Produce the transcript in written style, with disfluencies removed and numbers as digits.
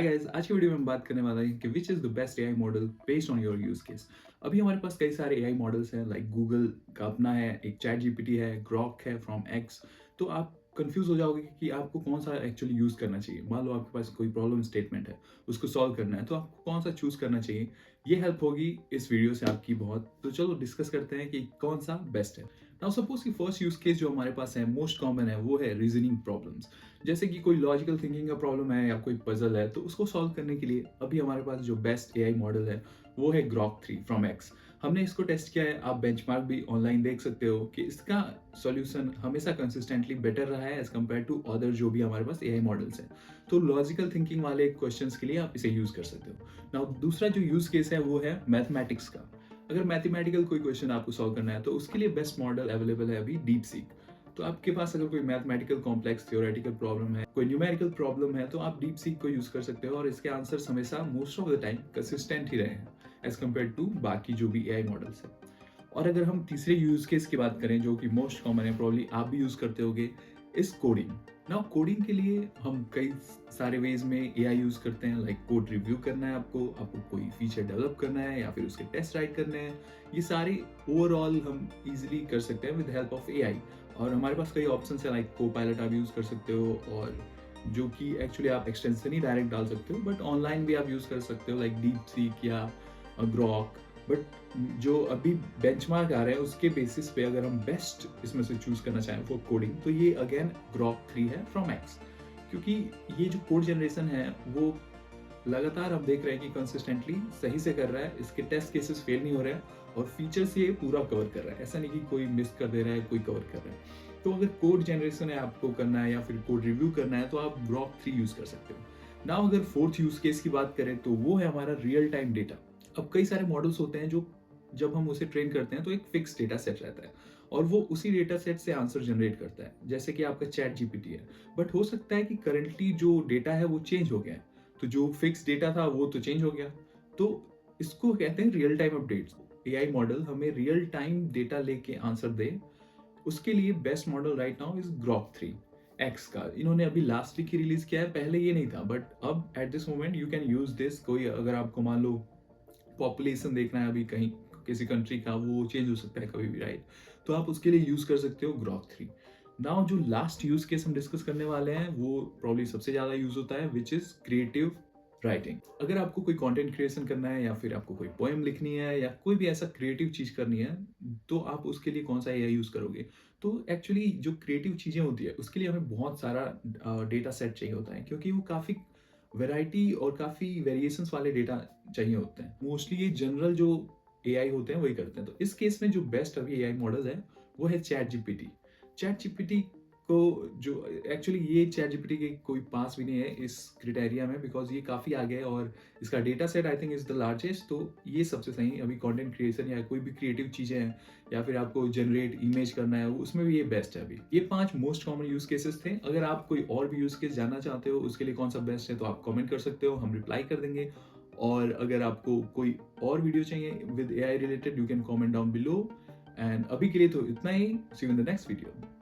Hi guys, आज की video में हम बात करने वाला हैं कि which is the best AI model based on your use case. अभी हमारे पास कई सारे एआई मॉडल्स हैं, लाइक गूगल का अपना है, एक चैट जीपीटी है, ग्रॉक है फ्रॉम एक्स। तो आप कंफ्यूज हो जाओगे कि आपको कौन सा एक्चुअली यूज़ करना चाहिए। मान लो आपके पास कोई प्रॉब्लम स्टेटमेंट है, उसको सॉल्व करना है, तो आपको कौन सा चूज़ करना चाहिए। ये हेल्प होगी इस वीडियो से आपकी बहुत। तो चलो डिस्कस करते हैं कि कौन सा बेस्ट है। नाउ सपोज कि फर्स्ट यूज़ केस जो हमारे पास है, मोस्ट कॉमन है, वो है रीजनिंग प्रॉब्लम्स। जैसे कि कोई लॉजिकल थिंकिंग का प्रॉब्लम है या कोई पजल है, तो उसको सॉल्व करने के लिए अभी हमारे पास जो बेस्ट एआई मॉडल है वो है ग्रॉक 3 फ्रॉम एक्स। हमने इसको टेस्ट किया है, आप बेंचमार्क भी ऑनलाइन देख सकते हो कि इसका सॉल्यूशन हमेशा कंसिस्टेंटली बेटर रहा है एज कम्पेयर टू अदर जो भी हमारे पास एआई मॉडल्स हैं। तो लॉजिकल थिंकिंग वाले क्वेश्चंस के लिए आप इसे यूज कर सकते हो। नाउ दूसरा जो यूज केस है वो है मैथमेटिक्स का। अगर मैथमेटिकल कोई क्वेश्चन आपको सॉल्व करना है तो उसके लिए बेस्ट मॉडल अवेलेबल है अभी डीप सीक। तो आपके पास अगर कोई मैथमेटिकल कॉम्प्लेक्स थियोरेटिकल प्रॉब्लम है, कोई न्यूमेरिकल प्रॉब्लम है, तो आप डीप सीक को यूज कर सकते हो और इसके आंसर्स हमेशा most of the time consistent ही रहे हैं एज कम्पेयर टू बाकी जो भी एआई मॉडल्स है। और अगर हम तीसरे यूज केस की बात करें जो कि मोस्ट कॉमन है, प्रॉब्ली आप भी यूज करते होगे, इस कोडिंग। नाउ कोडिंग के लिए हम कई सारे वेज में एआई यूज करते हैं, लाइक कोड रिव्यू करना है आपको कोई फीचर डेवलप करना है या फिर उसके टेस्ट राइट करने हैं। ये सारे ओवरऑल हम इजीली कर सकते हैं विद हेल्प ऑफ एआई। और हमारे पास कई ऑप्शन है, लाइक को पायलट आप यूज कर सकते हो, और जो कि एक्चुअली आप एक्सटेंशन ही डायरेक्ट डाल सकते हो, बट ऑनलाइन भी आप यूज कर सकते हो, लाइक डीप सीक या ग्रॉक। बट जो अभी बेंचमार्क आ रहा है उसके बेसिस पे अगर हम बेस्ट इसमें से चूज करना चाहें फॉर कोडिंग, तो ये अगेन ग्रॉक 3 है फ्रॉम एक्स। क्योंकि ये जो कोड जनरेशन है वो लगातार हम देख रहे हैं कि कंसिस्टेंटली सही से कर रहा है, इसके टेस्ट केसेस फेल नहीं हो रहे हैं और फीचर्स ये पूरा कवर कर रहा है। ऐसा नहीं कि कोई मिस कर दे रहा है, कोई कवर कर रहा है। तो अगर कोड जनरेशन है आपको करना है या फिर कोड रिव्यू करना है, तो आप ग्रॉक 3 यूज कर सकते हो। नाउ अगर फोर्थ यूज केस की बात करें तो वो है हमारा रियल टाइम डेटा। अब कई सारे मॉडल्स होते हैं जो जब हम उसे ट्रेन करते हैं तो एक फिक्स डेटा सेट रहता है और वो उसी डेटा सेट से आंसर जनरेट करता है, जैसे कि आपका चैट जीपीटी है। बट हो सकता है कि करंटली जो डेटा है वो चेंज हो गया है, तो जो फिक्स डेटा था वो तो चेंज हो गया। तो इसको कहते हैं real time updates. AI model हमें रियल टाइम डेटा लेके आंसर दे, उसके लिए best model right now is Grok 3 x का। इन्होंने अभी लास्ट वीक ही रिलीज किया है, पहले ये नहीं था, बट अब at this moment you can use this. कोई अगर आपको मान लो पॉपुलेशन देखना है अभी कहीं किसी कंट्री का, वो चेंज हो सकता है कभी भी, राइट। तो आप उसके लिए यूज कर सकते हो ग्रॉक 3। नाउ जो लास्ट यूज केस हम डिस्कस करने वाले हैं वो प्रॉब्ली सबसे ज्यादा यूज होता है, विच इज क्रिएटिव राइटिंग। अगर आपको कोई कंटेंट क्रिएशन करना है या फिर आपको कोई पोएम लिखनी है या कोई भी ऐसा क्रिएटिव चीज करनी है, तो आप उसके लिए कौन सा एआई यूज करोगे। तो एक्चुअली जो क्रिएटिव चीजें होती है उसके लिए हमें बहुत सारा डेटा सेट चाहिए होता है, क्योंकि वो काफी वैरायटी और काफी वेरिएशंस वाले डेटा चाहिए होते हैं। मोस्टली ये जनरल जो एआई होते हैं वही करते हैं। तो इस केस में जो बेस्ट अभी एआई मॉडल है वो है चैट जीपीटी। चैट जीपीटी को जो एक्चुअली ये चैट जीपीटी के कोई पास भी नहीं है इस क्रिटेरिया में, बिकॉज ये काफ़ी आगे है और इसका data set I think is the largest. तो ये सबसे सही अभी कंटेंट क्रिएशन या कोई भी क्रिएटिव चीज़ें हैं या फिर आपको जनरेट इमेज करना है, उसमें भी ये बेस्ट है। अभी ये 5 मोस्ट कॉमन यूज केसेस थे। अगर आप कोई और भी यूज केस जानना चाहते हो उसके लिए कौन सा बेस्ट है, तो आप कमेंट कर सकते हो, हम रिप्लाई कर देंगे। और अगर आपको कोई और वीडियो चाहिए with AI related, you can comment down below. And अभी के लिए तो इतना ही। See you in the next video.